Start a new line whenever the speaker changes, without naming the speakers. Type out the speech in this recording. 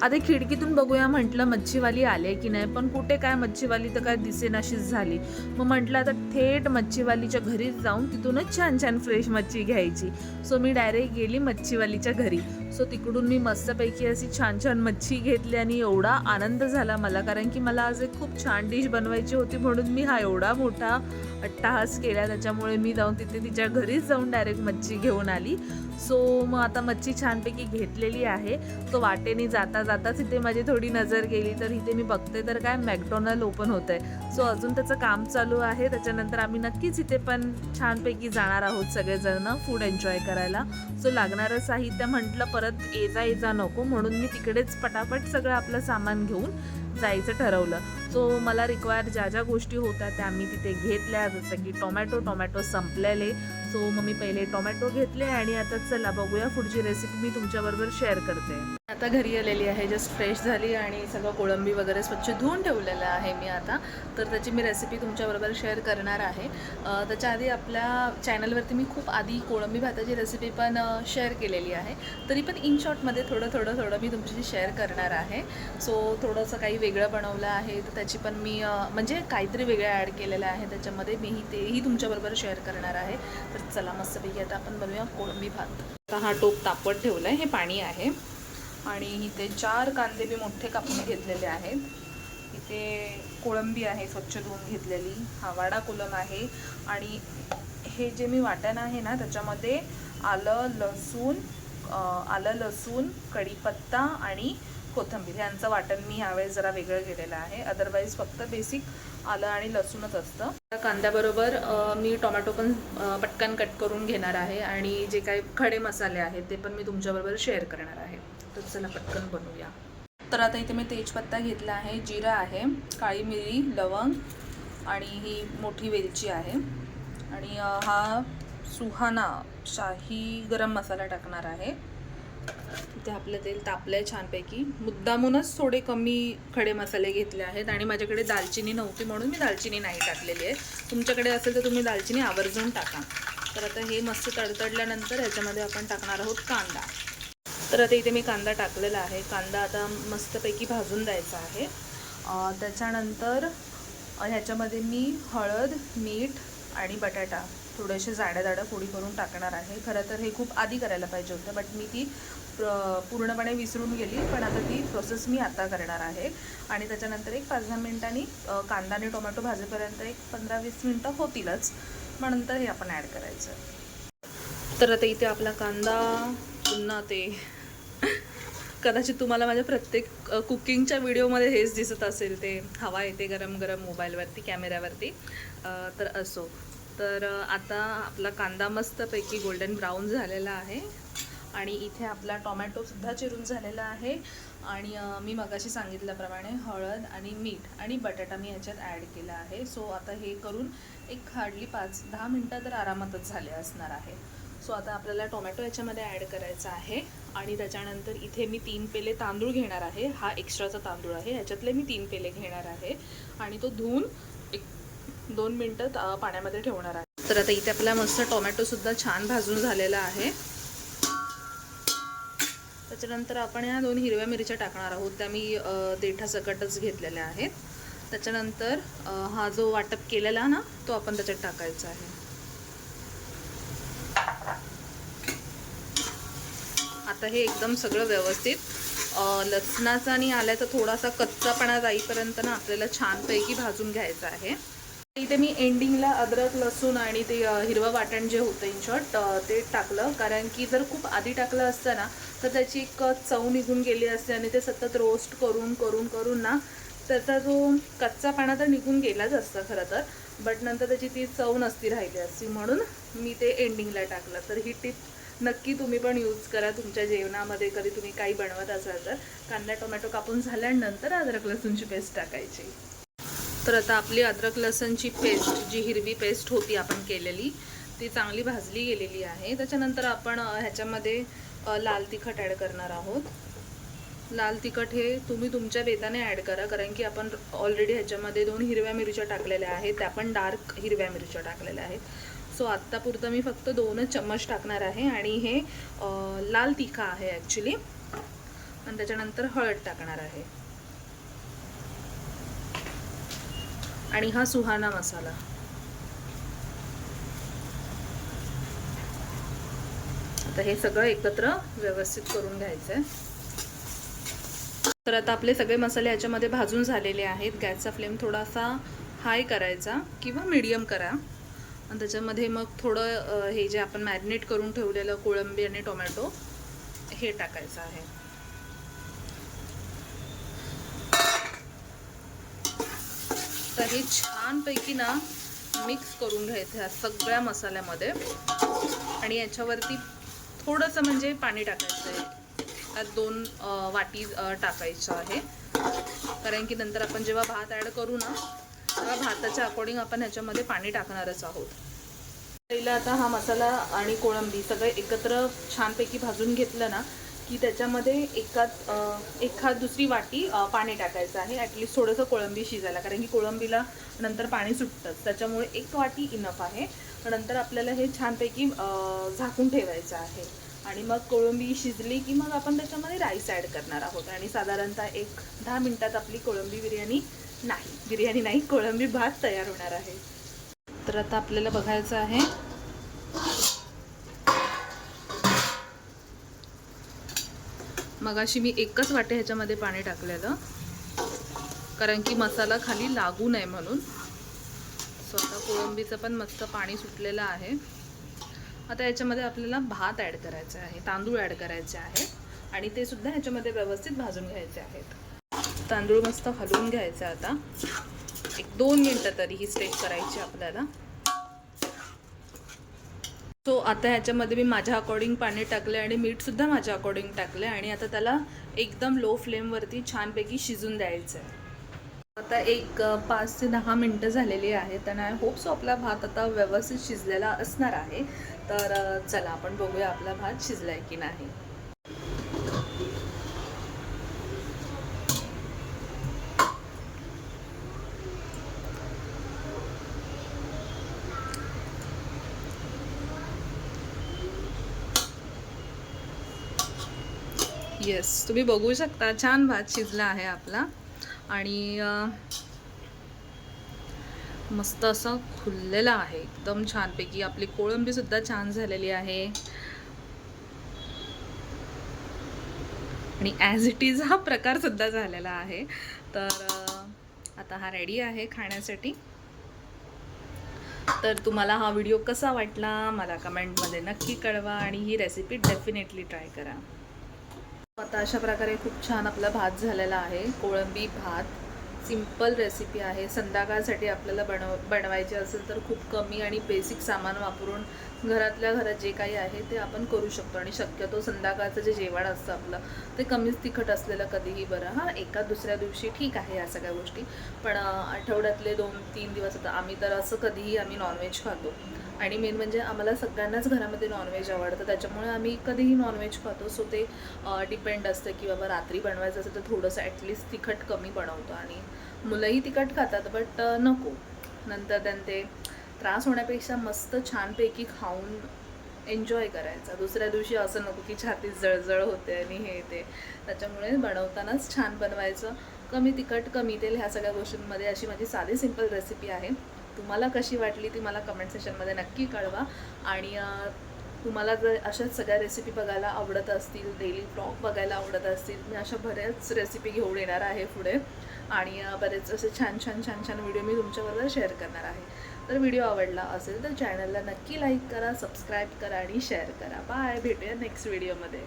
आता खिडकीतून बघूया म्हटलं मच्छीवाली आले की नाही, पण कुठे काय मच्छीवाली तर काय दिसेनाशीच झाली. मग म्हटलं आता थेट मच्छीवालीच्या घरीच जाऊन तिथूनच छान छान फ्रेश मच्छी घ्यायची. सो मी डायरेक्ट गेली मच्छीवालीच्या घरी. सो तिकडून मी मस्तपैकी अशी छान छान मच्छी घेतली आणि एवढा आनंद झाला मला, कारण की मला आज एक खूप छान डिश बनवायची होती म्हणून मी हा एवढा मोठा अट्टाहास केला. त्याच्यामुळे मी जाऊन तिथे तिच्या घरीच जाऊन डायरेक्ट मच्छी घेऊन आली. सो मग आता मच्छी छानपैकी घेतलेली आहे. तो वाटेने जाता जाताच इथे माझी थोडी नजर गेली, तर इथे मी बघते तर काय मॅकडॉनल्ड ओपन होत आहे. सो अजून त्याचं काम चालू आहे. त्याच्यानंतर आम्ही नक्कीच इथे पण छानपैकी जाणार आहोत सगळेजण फूड एन्जॉय करायला. सो लागणारं साहित्य म्हटलं परत ये जा नको, म्हणून मी तिकडेच पटापट सगळं आपलं सामान घेऊन जायचं ठरवलं. सो मला रिक्वायर ज्या ज्या गोष्टी होत्या त्या मी तिथे घेतल्या, जसं की टोमॅटो संपलेले. सो मग मी पहिले टोमॅटो घेतले आणि आता चला बघूया पुढची रेसिपी मी तुमच्याबरोबर शेअर करते. आता घरी आलेली आहे, जस्ट फ्रेश झाली आणि सगळं कोळंबी वगैरे स्वच्छ धुवून ठेवलेलं आहे मी आता. तर त्याची मी रेसिपी तुमच्याबरोबर शेअर करणार आहे. त्याच्या आधी आपल्या चॅनलवरती मी खूप आधी कोळंबी भाताची रेसिपी पण शेअर केलेली आहे. तरी पण इन शॉर्टमध्ये थोडं मी तुमच्याशी शेअर करणार आहे. सो थोडंसं काही वेगळं बनवलं आहे, तर त्याची पण मी म्हणजे काहीतरी वेगळं ॲड केलेलं आहे त्याच्यामध्ये, मीही तेही तुमच्याबरोबर शेअर करणार आहे. तर चला मस्तपैकी आता आपण बनवूया कोळंबी भात. आता हा टोप तापत ठेवला आहे, हे पाणी आहे आणि इथे 4 कांदे मी मोठे कापून घेतलेले आहेत. इथे कोळंबी आहे स्वच्छ धुवून घेतलेली, हा वाडा कोलम आहे. आणि हे जे मी वाटण आहे ना, त्याच्यामध्ये आलं लसूण कढीपत्ता आणि कोथिंबीर यांचं वाटण मी यावेळेस जरा वेगळं केलेलं आहे. अदरवाईज फक्त बेसिक आलं आणि लसूणच असतं. कांद्याबरोबर मी टोमॅटो पण पटकन कट करून घेणार आहे आणि जे काही खडे मसाले आहेत ते पण मी तुमच्याबरोबर शेअर करणार आहे. तर चला पटकन बनवूया. तर आता इथे मी तेजपत्ता घेतला आहे, जिरा आहे, काळी मिरी, लवंग आणि ही मोठी वेलची आहे. आणि हा सुहाना शाही गरम मसाला टाकणार आहे. इथे आपलं तेल तापलं आहे छानपैकी. मुद्दामूनच थोडे कमी खडे मसाले घेतले आहेत आणि माझ्याकडे दालचिनी नव्हती म्हणून मी दालचिनी नाही टाकलेली आहे. तुमच्याकडे असेल तर तुम्ही दालचिनी आवर्जून टाका. तर आता हे मस्त तडतडल्यानंतर ह्याच्यामध्ये आपण टाकणार आहोत कांदा. तर आता इथे मी कांदा टाकलेला आहे. कांदा आता मस्तपैकी भाजून द्यायचा आहे. त्याच्यानंतर ह्याच्यामध्ये मी हळद, मीठ आणि बटाटा थोडेसे जाड्या फोडी करून टाकणार आहे. खरं तर हे खूप आधी करायला पाहिजे होतं, बट मी ती पूर्णपणे विसरून गेली. पण आता ती प्रोसेस मी आता करणार आहे. आणि त्याच्यानंतर एक 5-10 मिनिटांनी कांदा आणि टोमॅटो भाजेपर्यंत एक 15-20 मिनटं होतीलच, मग नंतर हे आपण ॲड करायचं. तर आता इथे आपला कांदा पुन्हा ते कदाचित तुम्हाला माझ्या प्रत्येक कुकिंगच्या व्हिडिओमध्ये हेच दिसत असेल, ते हवा येते गरम गरम मोबाईलवरती कॅमेऱ्यावरती. तर असो. तर आता आपला कांदा मस्तपैकी गोल्डन ब्राऊन झालेला आहे आणि इथे आपला टोमॅटोसुद्धा चिरून झालेला आहे. आणि मी मगाशी सांगितल्याप्रमाणे हळद आणि मीठ आणि बटाटा मी ह्याच्यात ॲड केला आहे. सो आता हे करून एक हार्डली 5-10 मिनटं तर आरामातच झाले असणार आहे. सो आता आपल्याला टोमॅटो याच्यामध्ये ॲड करायचा आहे. आणि त्याच्यानंतर इथे मी 3 पेले तांदूळ घेणार आहे. हा एक्स्ट्राचा तांदूळ आहे, ह्याच्यातले मी 3 पेले घेणार आहे आणि तो धुवून 1-2 मिनटं पाण्यामध्ये ठेवणार आहे. तर आता इथे आपला मस्त टोमॅटोसुद्धा छान भाजून झालेला आहे. त्याच्यानंतर आपण ह्या 2 हिरव्या मिरच्या टाकणार आहोत. त्या मी देठासकटच घेतलेल्या आहेत. त्याच्यानंतर हा जो वाटप केलेला ना, तो आपण त्याच्यात टाकायचा आहे. आता हे एकदम सगळं व्यवस्थित लसणाचा आणि आल्याचा थोडासा कच्चापणा जाईपर्यंत ना आपल्याला छानपैकी भाजून घ्यायचं आहे. इथे मी एंडिंगला अद्रक, लसूण आणि ते हिरवं वाटण जे होतं इन शॉर्ट ते टाकलं, कारण की जर खूप आधी टाकलं असतं ना तर त्याची एक चव निघून गेली असते आणि ते सतत रोस्ट करून ना त्याचा जो कच्चापणा तर निघून गेलाच असता खरं तर, बट नंतर त्याची ती चव नसती राहिली असती, म्हणून मी ते एंडिंगला टाकलं. तर ही टिप नक्की तुम्ही पण यूज करा तुमच्या जेवणामध्ये, कधी तुम्ही काही बनवत असाल तर. कांदा टोमॅटो कापून झाल्यानंतर अद्रक लसूणची पेस्ट टाकायची. तर आता आपली अद्रक लसूणची पेस्ट, जी हिरवी पेस्ट होती आपण केलेली, ती चांगली भाजली गेलेली आहे. त्याच्यानंतर आपण ह्याच्यामध्ये लाल तिखट ॲड करणार आहोत. लाल तिखट हे तुम्ही तुमच्या बेताने ॲड करा, कारण की आपण ऑलरेडी ह्याच्यामध्ये 2 हिरव्या मिरच्या टाकलेल्या आहेत, त्या पण डार्क हिरव्या मिरच्या टाकलेल्या आहेत. सो आत्तापुरतं मी फक्त 2च चम्मच टाकणार आहे आणि हे लाल तिखा आहे ॲक्च्युली. आणि त्याच्यानंतर हळद टाकणार आहे आणि हा सुहाना मसाला. आता हे सगळं एकत्र व्यवस्थित करून घ्यायचं आहे. तर आता आपले सगळे मसाले याच्यामध्ये भाजून झालेले आहेत. गॅसचा फ्लेम थोडासा हाय करायचा किंवा मीडियम करा आणि त्याच्यामध्ये मग थोडं हे जे आपण मॅरिनेट करून ठेवलेलं कोळंबी आणि टोमॅटो हे टाकायचं आहे. तर हे छानपैकी ना मिक्स करून घ्यायचं ह्या सगळ्या मसाल्यामध्ये आणि याच्यावरती थोडंसं म्हणजे पाणी टाकायचं आहे. त्यात 2 वाटी टाकायचं आहे, कारण की नंतर आपण जेव्हा भात ॲड करू ना तेव्हा भाताच्या अकॉर्डिंग आपण ह्याच्यामध्ये पाणी टाकणारच आहोत. पहिला आता हा मसाला आणि कोळंबी सगळं एकत्र छानपैकी भाजून घेतलं ना की त्याच्यामध्ये एखाद दुसरी वाटी पाणी टाकायचं आहे, ॲटलिस्ट थोडंसं कोळंबी शिजायला, कारण की कोळंबीला नंतर पाणी सुटतंच. त्याच्यामुळे 1 वाटी इनफ आहे. नंतर आपल्याला हे छानपैकी झाकून ठेवायचं आहे आणि मग कोळंबी शिजली की मग आपण त्याच्यामध्ये राईस ॲड करणार आहोत आणि साधारणतः 10 मिनिटात आपली कोळंबी बिर्याणी नाही कोळंबी भात तयार होणार आहे. तर आता आपल्याला बघायचं आहे मगाशी मी 1च वाटी ह्याच्यामध्ये पाणी टाकलेलं, कारण की मसाला खाली लागू नये म्हणून. सो आता कोळंबीचं पण मस्त पाणी सुटलेलं आहे. आता याच्यामध्ये आपल्याला भात ॲड करायचा आहे, तांदूळ ॲड करायचे आहे आणि ते सुद्धा ह्याच्यामध्ये व्यवस्थित भाजून घ्यायचे आहेत. तांदूळ मस्त हलवून घ्यायचे. आता 1-2 मिनटं तरी ही स्टेप करायची आपल्याला. सो आता ह्याच्यामध्ये मी माझ्या अकॉर्डिंग पाणी टाकले आणि मीठसुद्धा माझ्या अकॉर्डिंग टाकले आणि आता त्याला एकदम लो फ्लेमवरती छानपैकी शिजून द्यायचं आहे. आता 5 ते 10 मिनटं झालेली आहेत आणि आय होप सो आपला भात आता व्यवस्थित शिजलेला असणार आहे. तर चला आपण बघूया आपला भात शिजला आहे की नाही. येस, तुम्ही बघू शकता छान भात शिजला आहे आपला आणि मस्त असा खुललेला आहे एकदम छानपैकी. आपली कोळंबी सुद्धा छान झालेली आहे आणि ॲज इट इज हा प्रकार सुद्धा झालेला आहे. तर आता हा रेडी आहे खाण्यासाठी. तर तुम्हाला हा व्हिडिओ कसा वाटला मला कमेंटमध्ये नक्की कळवा आणि ही रेसिपी डेफिनेटली ट्राय करा. आता अशा प्रकारे खूप छान आपला भात झालेला आहे. कोळंबी भात सिंपल रेसिपी आहे. संध्याकाळसाठी आपल्याला बनवायचे असेल तर खूप कमी आणि बेसिक सामान वापरून घरातल्या घरात जे काही आहे ते आपण करू शकतो आणि शक्यतो संध्याकाळचं जे जेवण असतं आपलं ते कमीच तिखट असलेलं कधीही बरं. हां, एका दुसऱ्या दिवशी ठीक आहे या सगळ्या गोष्टी, पण आठवड्यातले 2-3 दिवस आता आम्ही तर असं कधीही आम्ही नॉनव्हेज खातो आणि मेन म्हणजे आम्हाला सगळ्यांनाच घरामध्ये नॉनव्हेज आवडतं, त्याच्यामुळे आम्ही कधीही नॉनव्हेज खातो. सो ते डिपेंड असतं की बाबा रात्री बनवायचं असेल तर थोडंसं ॲटलिस्ट तिखट कमी बनवतो आणि मुलंही तिखट खातात, बट नको नंतर त्यांना ते त्रास होण्यापेक्षा मस्त छानपैकी खाऊन एन्जॉय करायचा. दुसऱ्या दिवशी असं नको की छातीत जळजळ होते आणि हे ते. त्याच्यामुळे बनवतानाच छान बनवायचं, कमी तिखट कमी तेल ह्या सगळ्या गोष्टींमध्ये. अशी माझी साधी सिंपल रेसिपी आहे. तुम्हाला कशी वाटली ती मला कमेंट सेक्शनमध्ये नक्की कळवा आणि तुम्हाला जर अशाच सगळ्या रेसिपी बघायला आवडत असतील, डेली ब्लॉग बघायला आवडत असतील, मी अशा बऱ्याच रेसिपी घेऊन येणार आहे पुढे आणि बरेच असे छान व्हिडिओ मी तुमच्याबरोबर शेअर करणार आहे. तर व्हिडिओ आवडला असेल तर चॅनलला नक्की लाईक करा, सबस्क्राईब करा आणि शेअर करा. बाय, भेटूया नेक्स्ट व्हिडिओमध्ये.